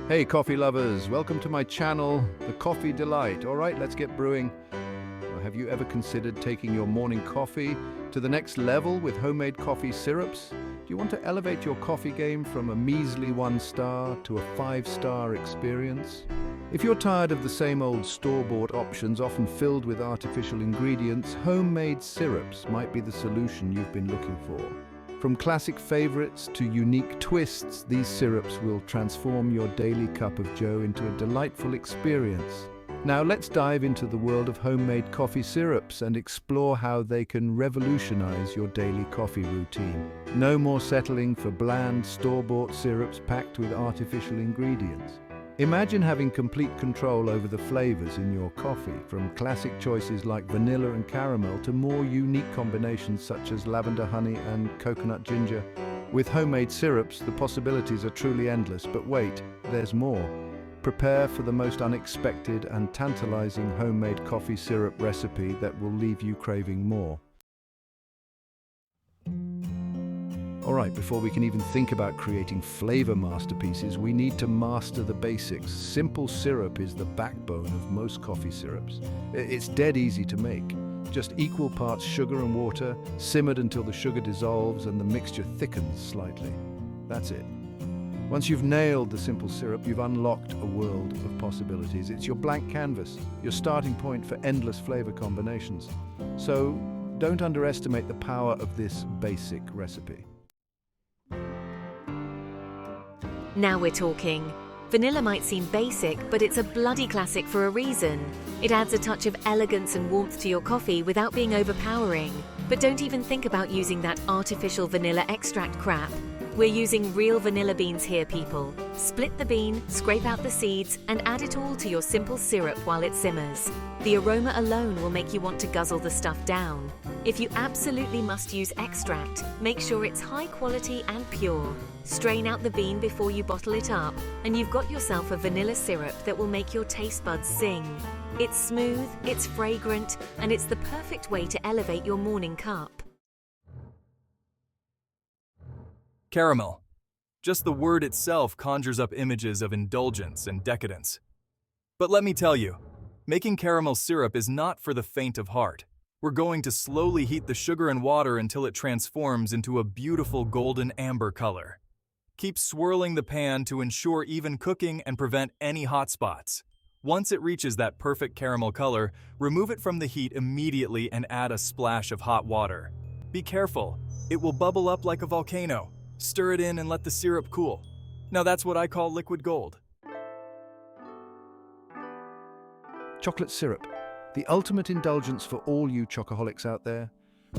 Hey coffee lovers, welcome to my channel, The Coffee Delight. All right, let's get brewing. Now, have you ever considered taking your morning coffee to the next level with homemade coffee syrups? Do you want to elevate your coffee game from a measly 1-star to a 5-star experience? If you're tired of the same old store-bought options often filled with artificial ingredients, homemade syrups might be the solution you've been looking for. From classic favorites to unique twists, these syrups will transform your daily cup of joe into a delightful experience. Now let's dive into the world of homemade coffee syrups and explore how they can revolutionize your daily coffee routine. No more settling for bland, store-bought syrups packed with artificial ingredients. Imagine having complete control over the flavors in your coffee, from classic choices like vanilla and caramel to more unique combinations such as lavender honey and coconut ginger. With homemade syrups, the possibilities are truly endless, but wait, there's more. Prepare for the most unexpected and tantalizing homemade coffee syrup recipe that will leave you craving more. Alright, before we can even think about creating flavor masterpieces, we need to master the basics. Simple syrup is the backbone of most coffee syrups. It's dead easy to make. Just equal parts sugar and water, simmered until the sugar dissolves and the mixture thickens slightly. That's it. Once you've nailed the simple syrup, you've unlocked a world of possibilities. It's your blank canvas, your starting point for endless flavor combinations. So don't underestimate the power of this basic recipe. Now we're talking. Vanilla might seem basic, but it's a bloody classic for a reason. It adds a touch of elegance and warmth to your coffee without being overpowering. But don't even think about using that artificial vanilla extract crap. We're using real vanilla beans here, people. Split the bean, scrape out the seeds, and add it all to your simple syrup while it simmers. The aroma alone will make you want to guzzle the stuff down. If you absolutely must use extract, make sure it's high quality and pure. Strain out the bean before you bottle it up, and you've got yourself a vanilla syrup that will make your taste buds sing. It's smooth, it's fragrant, and it's the perfect way to elevate your morning cup. Caramel. Just the word itself conjures up images of indulgence and decadence. But let me tell you, making caramel syrup is not for the faint of heart. We're going to slowly heat the sugar and water until it transforms into a beautiful golden amber color. Keep swirling the pan to ensure even cooking and prevent any hot spots. Once it reaches that perfect caramel color, remove it from the heat immediately and add a splash of hot water. Be careful, it will bubble up like a volcano. Stir it in and let the syrup cool. Now that's what I call liquid gold. Chocolate syrup, the ultimate indulgence for all you chocoholics out there.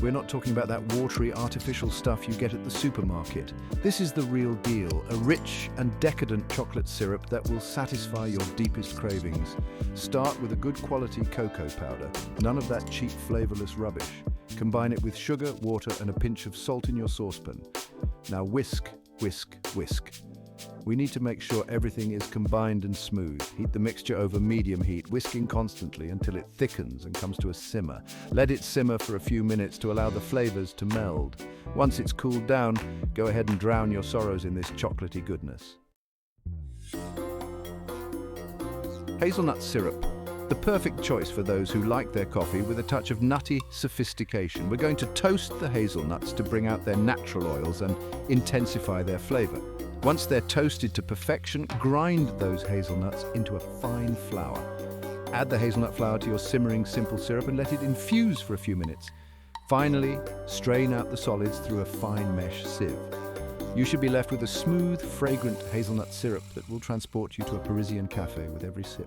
We're not talking about that watery, artificial stuff you get at the supermarket. This is the real deal, a rich and decadent chocolate syrup that will satisfy your deepest cravings. Start with a good quality cocoa powder, none of that cheap, flavorless rubbish. Combine it with sugar, water, and a pinch of salt in your saucepan. Now whisk, whisk, whisk. We need to make sure everything is combined and smooth. Heat the mixture over medium heat, whisking constantly until it thickens and comes to a simmer. Let it simmer for a few minutes to allow the flavors to meld. Once it's cooled down, go ahead and drown your sorrows in this chocolatey goodness. Hazelnut syrup. The perfect choice for those who like their coffee with a touch of nutty sophistication. We're going to toast the hazelnuts to bring out their natural oils and intensify their flavor. Once they're toasted to perfection, grind those hazelnuts into a fine flour. Add the hazelnut flour to your simmering simple syrup and let it infuse for a few minutes. Finally, strain out the solids through a fine mesh sieve. You should be left with a smooth, fragrant hazelnut syrup that will transport you to a Parisian cafe with every sip.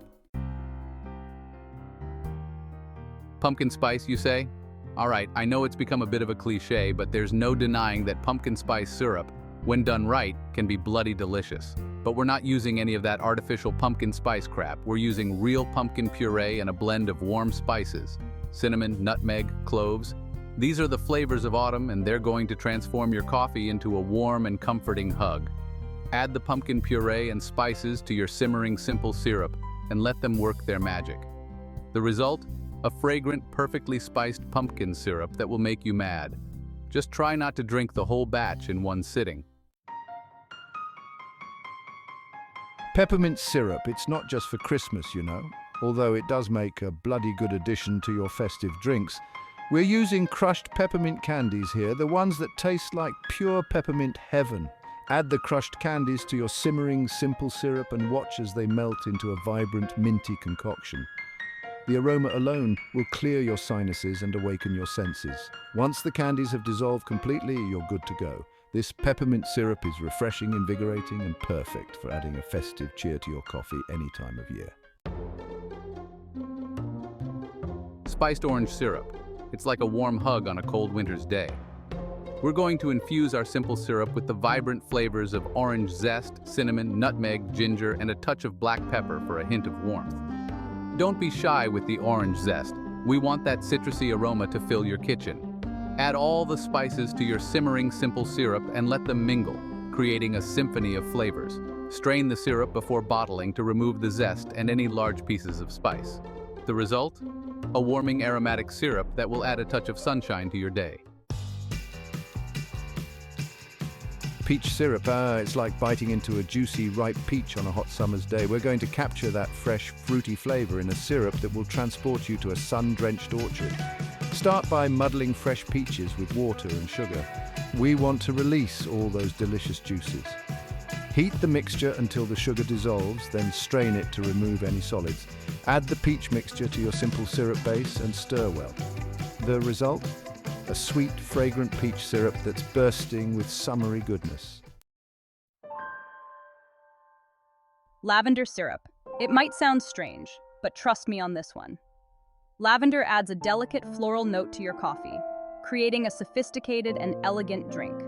Pumpkin spice, you say? All right, I know it's become a bit of a cliche, but there's no denying that pumpkin spice syrup, when done right, can be bloody delicious. But we're not using any of that artificial pumpkin spice crap. We're using real pumpkin puree and a blend of warm spices. Cinnamon, nutmeg, cloves. These are the flavors of autumn, and they're going to transform your coffee into a warm and comforting hug. Add the pumpkin puree and spices to your simmering simple syrup and let them work their magic. The result? A fragrant, perfectly spiced pumpkin syrup that will make you mad. Just try not to drink the whole batch in one sitting. Peppermint syrup, it's not just for Christmas, you know. Although it does make a bloody good addition to your festive drinks. We're using crushed peppermint candies here, the ones that taste like pure peppermint heaven. Add the crushed candies to your simmering simple syrup and watch as they melt into a vibrant minty concoction. The aroma alone will clear your sinuses and awaken your senses. Once the candies have dissolved completely, you're good to go. This peppermint syrup is refreshing, invigorating, and perfect for adding a festive cheer to your coffee any time of year. Spiced orange syrup. It's like a warm hug on a cold winter's day. We're going to infuse our simple syrup with the vibrant flavors of orange zest, cinnamon, nutmeg, ginger, and a touch of black pepper for a hint of warmth. Don't be shy with the orange zest. We want that citrusy aroma to fill your kitchen. Add all the spices to your simmering simple syrup and let them mingle, creating a symphony of flavors. Strain the syrup before bottling to remove the zest and any large pieces of spice. The result? A warming aromatic syrup that will add a touch of sunshine to your day. Peach syrup, it's like biting into a juicy, ripe peach on a hot summer's day. We're going to capture that fresh, fruity flavor in a syrup that will transport you to a sun-drenched orchard. Start by muddling fresh peaches with water and sugar. We want to release all those delicious juices. Heat the mixture until the sugar dissolves, then strain it to remove any solids. Add the peach mixture to your simple syrup base and stir well. The result? A sweet, fragrant peach syrup that's bursting with summery goodness. Lavender syrup. It might sound strange, but trust me on this one. Lavender adds a delicate floral note to your coffee, creating a sophisticated and elegant drink.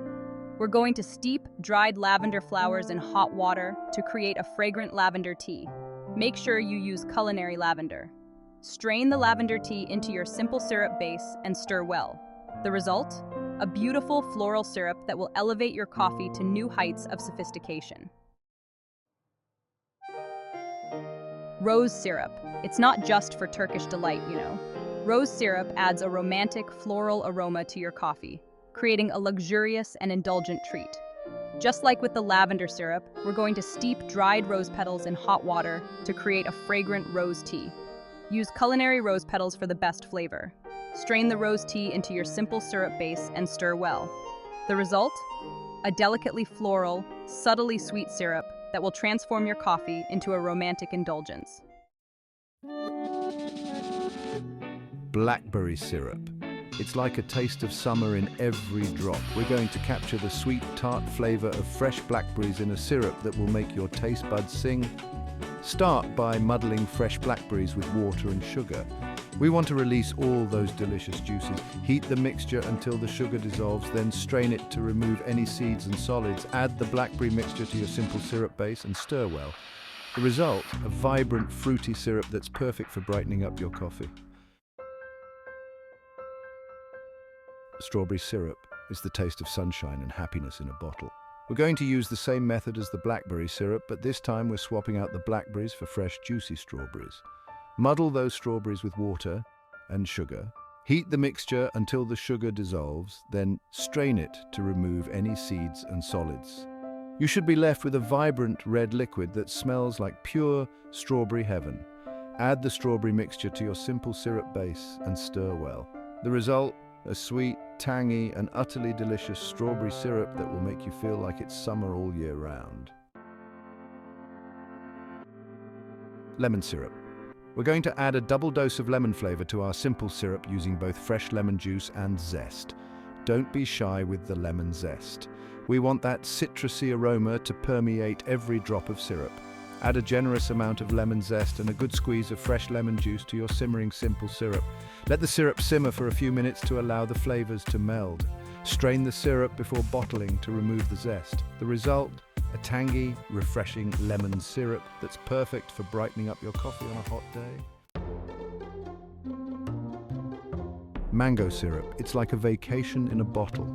We're going to steep dried lavender flowers in hot water to create a fragrant lavender tea. Make sure you use culinary lavender. Strain the lavender tea into your simple syrup base and stir well. The result? A beautiful floral syrup that will elevate your coffee to new heights of sophistication. Rose syrup. It's not just for Turkish delight, you know. Rose syrup adds a romantic floral aroma to your coffee, creating a luxurious and indulgent treat. Just like with the lavender syrup, we're going to steep dried rose petals in hot water to create a fragrant rose tea. Use culinary rose petals for the best flavor. Strain the rose tea into your simple syrup base and stir well. The result? A delicately floral, subtly sweet syrup that will transform your coffee into a romantic indulgence. Blackberry syrup. It's like a taste of summer in every drop. We're going to capture the sweet, tart flavor of fresh blackberries in a syrup that will make your taste buds sing. Start by muddling fresh blackberries with water and sugar. We want to release all those delicious juices. Heat the mixture until the sugar dissolves, then strain it to remove any seeds and solids. Add the blackberry mixture to your simple syrup base and stir well. The result, a vibrant, fruity syrup that's perfect for brightening up your coffee. Strawberry syrup is the taste of sunshine and happiness in a bottle. We're going to use the same method as the blackberry syrup, but this time we're swapping out the blackberries for fresh, juicy strawberries. Muddle those strawberries with water and sugar. Heat the mixture until the sugar dissolves, then strain it to remove any seeds and solids. You should be left with a vibrant red liquid that smells like pure strawberry heaven. Add the strawberry mixture to your simple syrup base and stir well. The result? A sweet, tangy, and utterly delicious strawberry syrup that will make you feel like it's summer all year round. Lemon syrup. We're going to add a double dose of lemon flavor to our simple syrup using both fresh lemon juice and zest. Don't be shy with the lemon zest. We want that citrusy aroma to permeate every drop of syrup. Add a generous amount of lemon zest and a good squeeze of fresh lemon juice to your simmering simple syrup. Let the syrup simmer for a few minutes to allow the flavors to meld. Strain the syrup before bottling to remove the zest. The result? A tangy, refreshing lemon syrup that's perfect for brightening up your coffee on a hot day. Mango syrup. It's like a vacation in a bottle.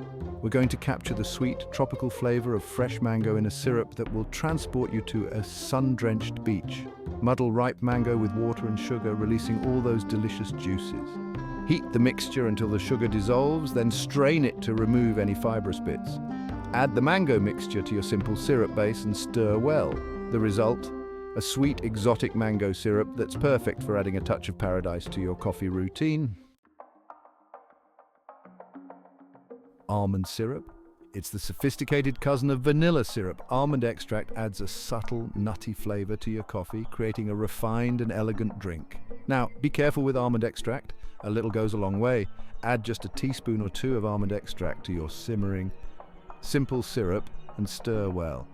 We're going to capture the sweet, tropical flavor of fresh mango in a syrup that will transport you to a sun-drenched beach. Muddle ripe mango with water and sugar, releasing all those delicious juices. Heat the mixture until the sugar dissolves, then strain it to remove any fibrous bits. Add the mango mixture to your simple syrup base and stir well. The result? a sweet exotic mango syrup that's perfect for adding a touch of paradise to your coffee routine. Almond syrup. It's the sophisticated cousin of vanilla syrup. Almond extract adds a subtle, nutty flavor to your coffee, creating a refined and elegant drink. Now, be careful with almond extract. A little goes a long way. Add just a teaspoon or two of almond extract to your simmering, simple syrup and stir well.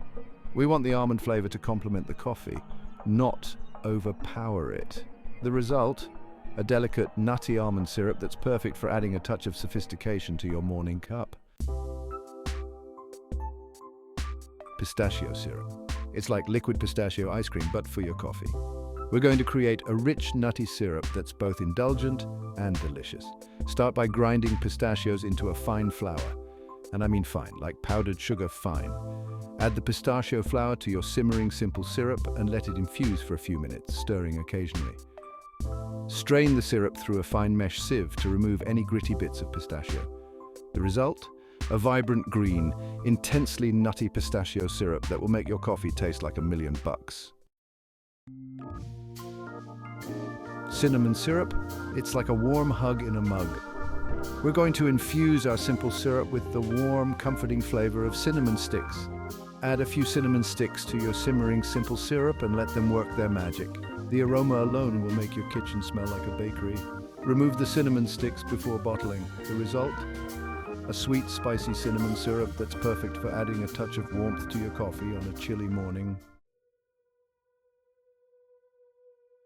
We want the almond flavor to complement the coffee, not overpower it. The result? A delicate, nutty almond syrup that's perfect for adding a touch of sophistication to your morning cup. Pistachio syrup. It's like liquid pistachio ice cream, but for your coffee. We're going to create a rich, nutty syrup that's both indulgent and delicious. Start by grinding pistachios into a fine flour. And I mean fine, like powdered sugar fine. Add the pistachio flour to your simmering simple syrup and let it infuse for a few minutes, stirring occasionally. Strain the syrup through a fine mesh sieve to remove any gritty bits of pistachio. The result? A vibrant green, intensely nutty pistachio syrup that will make your coffee taste like $1,000,000. Cinnamon syrup. It's like a warm hug in a mug. We're going to infuse our simple syrup with the warm, comforting flavor of cinnamon sticks. Add a few cinnamon sticks to your simmering simple syrup and let them work their magic. The aroma alone will make your kitchen smell like a bakery. Remove the cinnamon sticks before bottling. The result? A sweet, spicy cinnamon syrup that's perfect for adding a touch of warmth to your coffee on a chilly morning.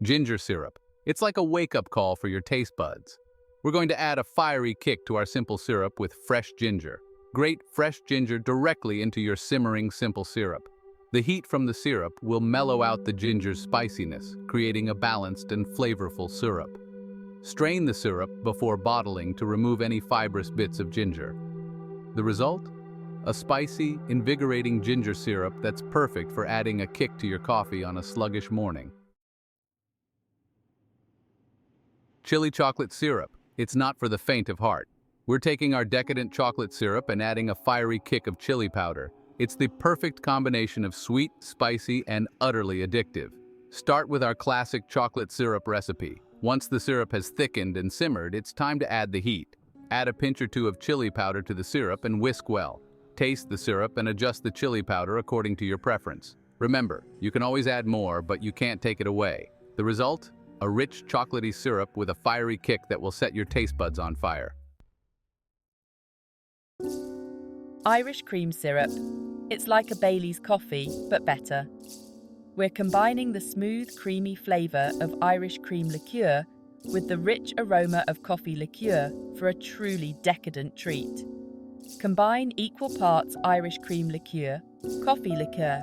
Ginger syrup. It's like a wake-up call for your taste buds. We're going to add a fiery kick to our simple syrup with fresh ginger. Grate fresh ginger directly into your simmering simple syrup. The heat from the syrup will mellow out the ginger's spiciness, creating a balanced and flavorful syrup. Strain the syrup before bottling to remove any fibrous bits of ginger. The result? A spicy, invigorating ginger syrup that's perfect for adding a kick to your coffee on a sluggish morning. Chili chocolate syrup. It's not for the faint of heart. We're taking our Decadent chocolate syrup and adding a fiery kick of chili powder. It's the perfect combination of sweet, spicy, and utterly addictive. Start with our classic chocolate syrup recipe. Once the syrup has thickened and simmered, it's time to add the heat. Add a pinch or two of chili powder to the syrup and whisk well. Taste the syrup and adjust the chili powder according to your preference. Remember, you can always add more, but you can't take it away. The result? A rich, chocolatey syrup with a fiery kick that will set your taste buds on fire. Irish cream syrup. It's like a Bailey's coffee, but better. We're combining the smooth, creamy flavour of Irish cream liqueur with the rich aroma of coffee liqueur for a truly decadent treat. Combine equal parts Irish cream liqueur, coffee liqueur,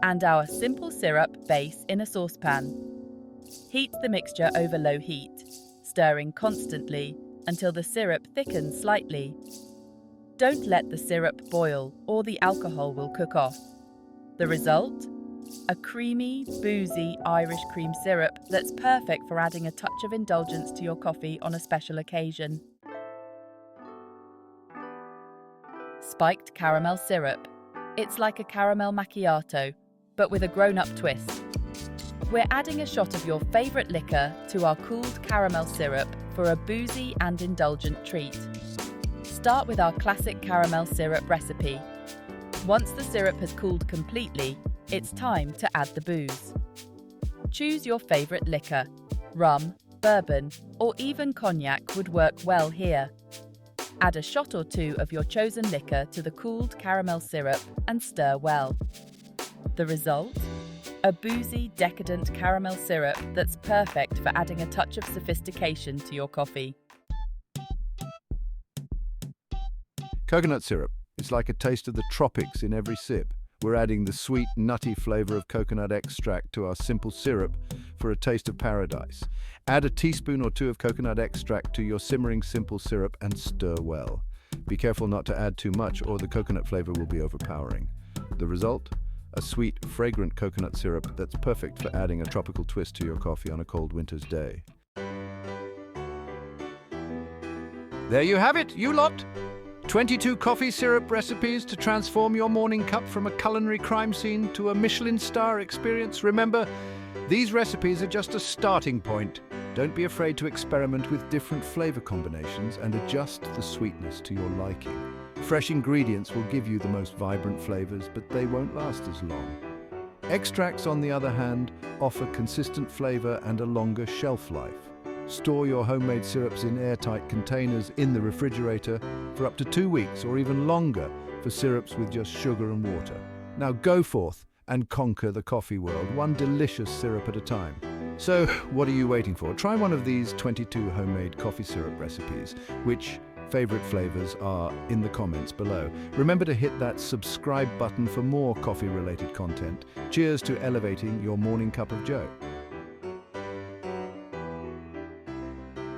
and our simple syrup base in a saucepan. Heat the mixture over low heat, stirring constantly until the syrup thickens slightly. Don't let the syrup boil or the alcohol will cook off. The result? A creamy, boozy Irish cream syrup that's perfect for adding a touch of indulgence to your coffee on a special occasion. Spiked caramel syrup. It's like a caramel macchiato, but with a grown-up twist. We're adding a shot of your favourite liquor to our cooled caramel syrup for a boozy and indulgent treat. Start with our classic caramel syrup recipe. Once the syrup has cooled completely, it's time to add the booze. Choose your favourite liquor. Rum, bourbon, or even cognac would work well here. Add a shot or two of your chosen liquor to the cooled caramel syrup and stir well. The result? A boozy, decadent caramel syrup that's perfect for adding a touch of sophistication to your coffee. Coconut syrup. It's like a taste of the tropics in every sip. We're adding the sweet, nutty flavor of coconut extract to our simple syrup for a taste of paradise. Add a teaspoon or two of coconut extract to your simmering simple syrup and stir well. Be careful not to add too much or the coconut flavor will be overpowering. The result? A sweet, fragrant coconut syrup that's perfect for adding a tropical twist to your coffee on a cold winter's day. There you have it, you lot! 22 coffee syrup recipes to transform your morning cup from a culinary crime scene to a Michelin star experience. Remember, these recipes are just a starting point. Don't be afraid to experiment with different flavor combinations and adjust the sweetness to your liking. Fresh ingredients will give you the most vibrant flavors, but they won't last as long. Extracts, on the other hand, offer consistent flavor and a longer shelf life. Store your homemade syrups in airtight containers in the refrigerator for up to 2 weeks or even longer for syrups with just sugar and water. Now go forth and conquer the coffee world, one delicious syrup at a time. So, what are you waiting for? Try one of these 22 homemade coffee syrup recipes. Which favorite flavors are in the comments below. Remember to hit that subscribe button for more coffee-related content. Cheers to elevating your morning cup of joe.